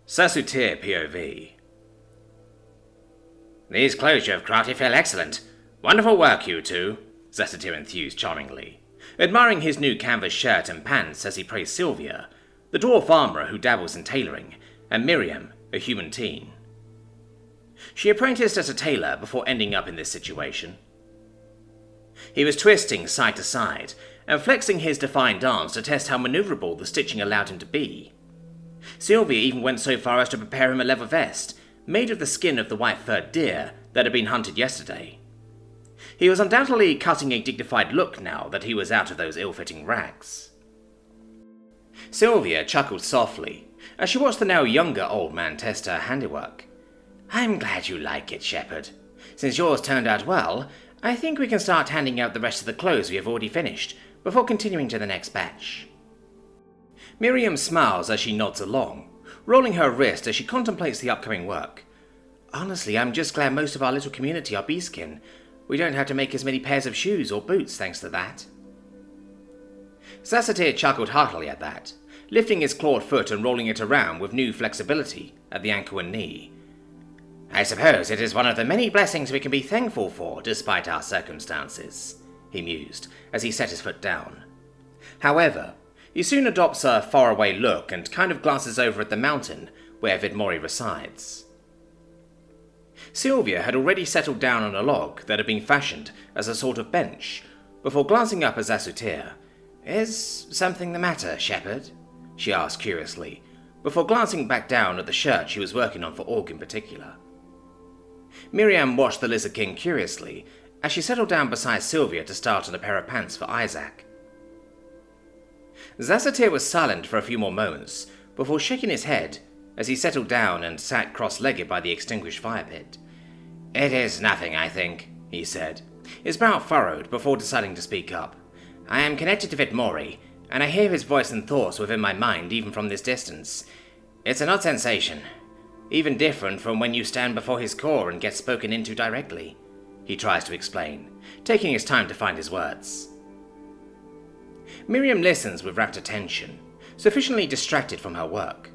Sasutir POV. These clothes you have crafted feel excellent. Wonderful work, you two, Sasutir enthused charmingly, admiring his new canvas shirt and pants as he praised Sylvia, the dwarf armourer who dabbles in tailoring, and Miriam, a human teen. She apprenticed as a tailor before ending up in this situation. He was twisting side to side and flexing his defined arms to test how manoeuvrable the stitching allowed him to be. Sylvia even went so far as to prepare him a leather vest, made of the skin of the white-furred deer that had been hunted yesterday. He was undoubtedly cutting a dignified look now that he was out of those ill-fitting rags. Sylvia chuckled softly as she watched the now younger old man test her handiwork. "I'm glad you like it, Shepherd. Since yours turned out well, I think we can start handing out the rest of the clothes we have already finished, before continuing to the next batch." Miriam smiles as she nods along, rolling her wrist as she contemplates the upcoming work. "Honestly, I'm just glad most of our little community are beeskin. We don't have to make as many pairs of shoes or boots thanks to that." Sasutir chuckled heartily at that, lifting his clawed foot and rolling it around with new flexibility at the ankle and knee. "I suppose it is one of the many blessings we can be thankful for despite our circumstances," he mused as he set his foot down. However, he soon adopts a faraway look and kind of glances over at the mountain where Vidmori resides. Sylvia had already settled down on a log that had been fashioned as a sort of bench, before glancing up at Sasutir. "Is something the matter, Shepherd?" she asked curiously, before glancing back down at the shirt she was working on for Org in particular. Miriam watched the Lizard King curiously as she settled down beside Sylvia to start on a pair of pants for Isaac. Sasutir was silent for a few more moments before shaking his head as he settled down and sat cross-legged by the extinguished fire pit. "It is nothing, I think," he said, his brow furrowed before deciding to speak up. "I am connected to Vidmori, and I hear his voice and thoughts within my mind even from this distance. It's an odd sensation, even different from when you stand before his core and get spoken into directly," he tries to explain, taking his time to find his words. Miriam listens with rapt attention, sufficiently distracted from her work.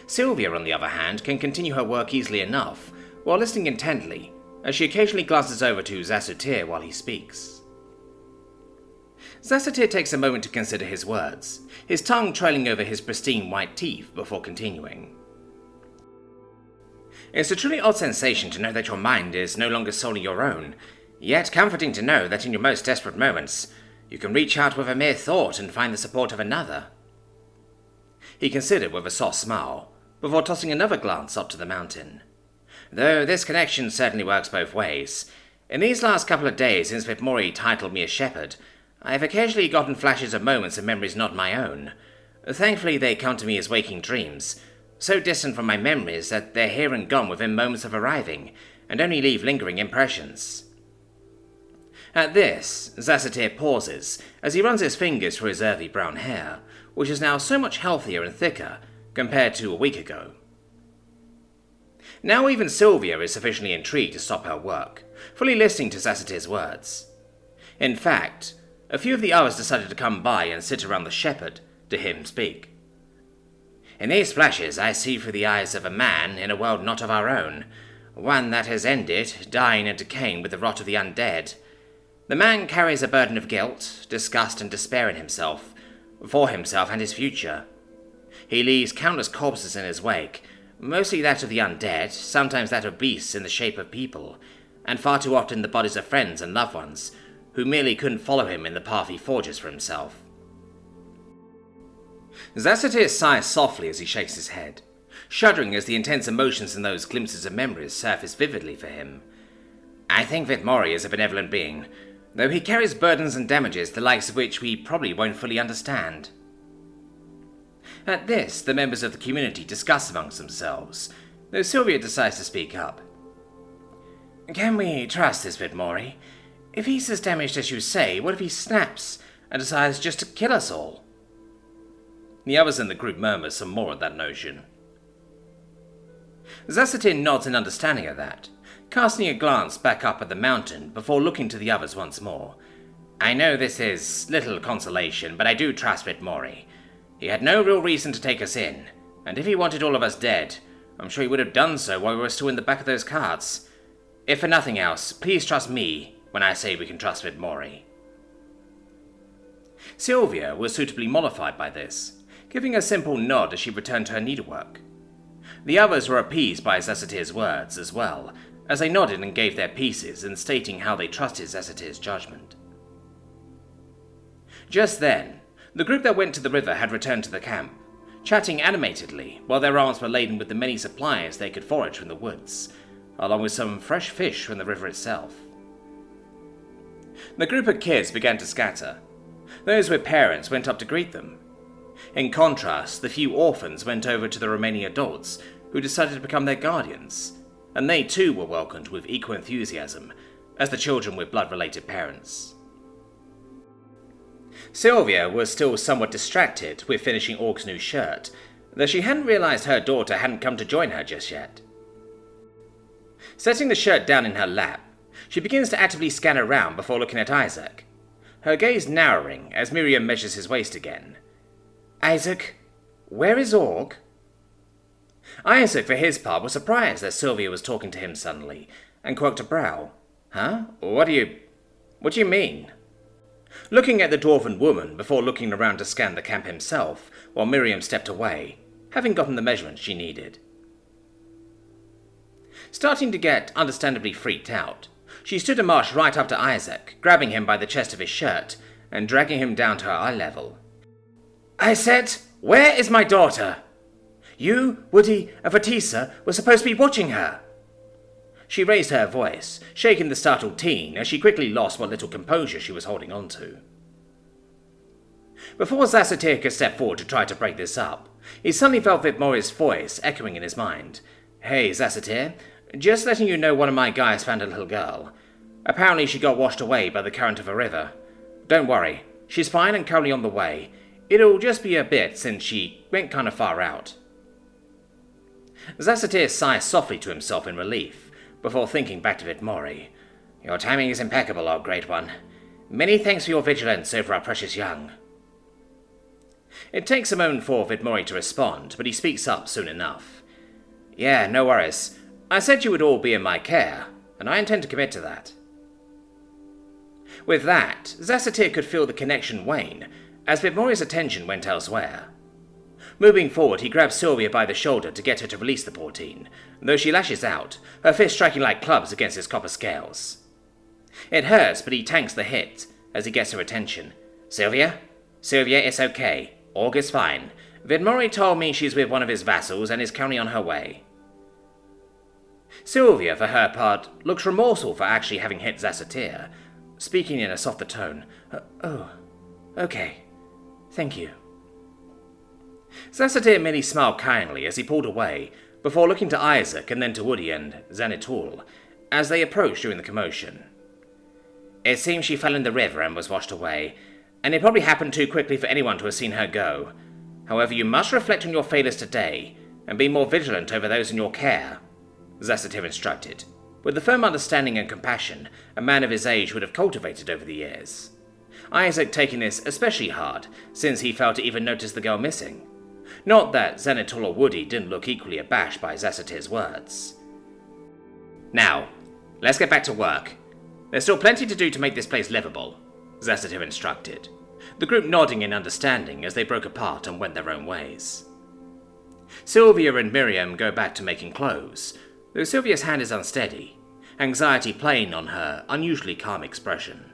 Sylvia, on the other hand, can continue her work easily enough while listening intently, as she occasionally glances over to Sasutir while he speaks. Sasutir takes a moment to consider his words, his tongue trailing over his pristine white teeth before continuing. "It's a truly odd sensation to know that your mind is no longer solely your own, yet comforting to know that in your most desperate moments, you can reach out with a mere thought and find the support of another." He considered with a soft smile, before tossing another glance up to the mountain. "Though this connection certainly works both ways. In these last couple of days since Vidmori titled me a shepherd, I have occasionally gotten flashes of moments and memories not my own. Thankfully they come to me as waking dreams, so distant from my memories that they're here and gone within moments of arriving, and only leave lingering impressions." At this, Sasutir pauses as he runs his fingers through his earthy brown hair, which is now so much healthier and thicker compared to a week ago. Now even Sylvia is sufficiently intrigued to stop her work, fully listening to Sasutir's words. In fact, a few of the others decided to come by and sit around the shepherd to hear him speak. "In these flashes I see through the eyes of a man in a world not of our own, one that has ended, dying and decaying with the rot of the undead. The man carries a burden of guilt, disgust and despair in himself, for himself and his future. He leaves countless corpses in his wake, mostly that of the undead, sometimes that of beasts in the shape of people, and far too often the bodies of friends and loved ones, who merely couldn't follow him in the path he forges for himself." Sasutir sighs softly as he shakes his head, shuddering as the intense emotions in those glimpses of memories surface vividly for him. "I think Vidmori is a benevolent being, though he carries burdens and damages the likes of which we probably won't fully understand." At this, the members of the community discuss amongst themselves, though Sylvia decides to speak up. "Can we trust this Vidmori? If he's as damaged as you say, what if he snaps and decides just to kill us all?" The others in the group murmur some more at that notion. Sasutir nods in understanding of that, casting a glance back up at the mountain before looking to the others once more. "I know this is little consolation, but I do trust Vidmori. He had no real reason to take us in, And if he wanted all of us dead, I'm sure he would have done so while we were still in the back of those carts. If for nothing else, please trust me when I say we can trust Vidmori." Sylvia was suitably mollified by this, giving a simple nod as she returned to her needlework. The others were appeased by Zassatir's words as well, as they nodded and gave their pieces in stating how they trusted Zassatir's judgment. Just then, the group that went to the river had returned to the camp, chatting animatedly while their arms were laden with the many supplies they could forage from the woods, along with some fresh fish from the river itself. The group of kids began to scatter. Those with parents went up to greet them. In contrast, the few orphans went over to the remaining adults, who decided to become their guardians, and they too were welcomed with equal enthusiasm as the children with blood-related parents. Sylvia was still somewhat distracted with finishing Org's new shirt, though she hadn't realized her daughter hadn't come to join her just yet. Setting the shirt down in her lap, she begins to actively scan around before looking at Isaac, her gaze narrowing as Miriam measures his waist again. "Isaac, where is Org?" Isaac, for his part, was surprised that Sylvia was talking to him suddenly, and quirked a brow. "Huh? What do you mean?" Looking at the dwarven woman before looking around to scan the camp himself, while Miriam stepped away, having gotten the measurements she needed. Starting to get understandably freaked out, she stood and marched right up to Isaac, grabbing him by the chest of his shirt and dragging him down to her eye level. "I said, where is my daughter? You, Woody, and Fatisa were supposed to be watching her." She raised her voice, shaking the startled teen as she quickly lost what little composure she was holding on to. Before Zassatir could step forward to try to break this up, he suddenly felt Vidmori's voice echoing in his mind. "Hey, Zassatir, just letting you know one of my guys found a little girl. Apparently she got washed away by the current of a river. Don't worry, she's fine and currently on the way. It'll just be a bit since she went kind of far out." Zassatir sighed softly to himself in relief, before thinking back to Vidmori. "Your timing is impeccable, O Great One. Many thanks for your vigilance over our precious young." It takes a moment for Vidmori to respond, but he speaks up soon enough. "Yeah, no worries. I said you would all be in my care, and I intend to commit to that." With that, Zassatir could feel the connection wane, as Vidmori's attention went elsewhere. Moving forward, he grabs Sylvia by the shoulder to get her to release the poor teen, though she lashes out, her fists striking like clubs against his copper scales. It hurts, but he tanks the hit as he gets her attention. Sylvia, it's okay. Org is fine. Vidmori told me she's with one of his vassals and is currently on her way." Sylvia, for her part, looks remorseful for actually having hit Zassatir, speaking in a softer tone. "Oh, okay. Thank you." Zassatir merely smiled kindly as he pulled away, before looking to Isaac and then to Woody and Xanatul, as they approached during the commotion. "It seems she fell in the river and was washed away, and it probably happened too quickly for anyone to have seen her go. However, you must reflect on your failures today, and be more vigilant over those in your care," Zassatir instructed, with the firm understanding and compassion a man of his age would have cultivated over the years. Isaac taking this especially hard, since he failed to even notice the girl missing. Not that Xanatul or Woody didn't look equally abashed by Zassatir's words. "Now, let's get back to work. There's still plenty to do to make this place livable," Zassatir instructed, the group nodding in understanding as they broke apart and went their own ways. Sylvia and Miriam go back to making clothes, though Sylvia's hand is unsteady, anxiety playing on her unusually calm expression.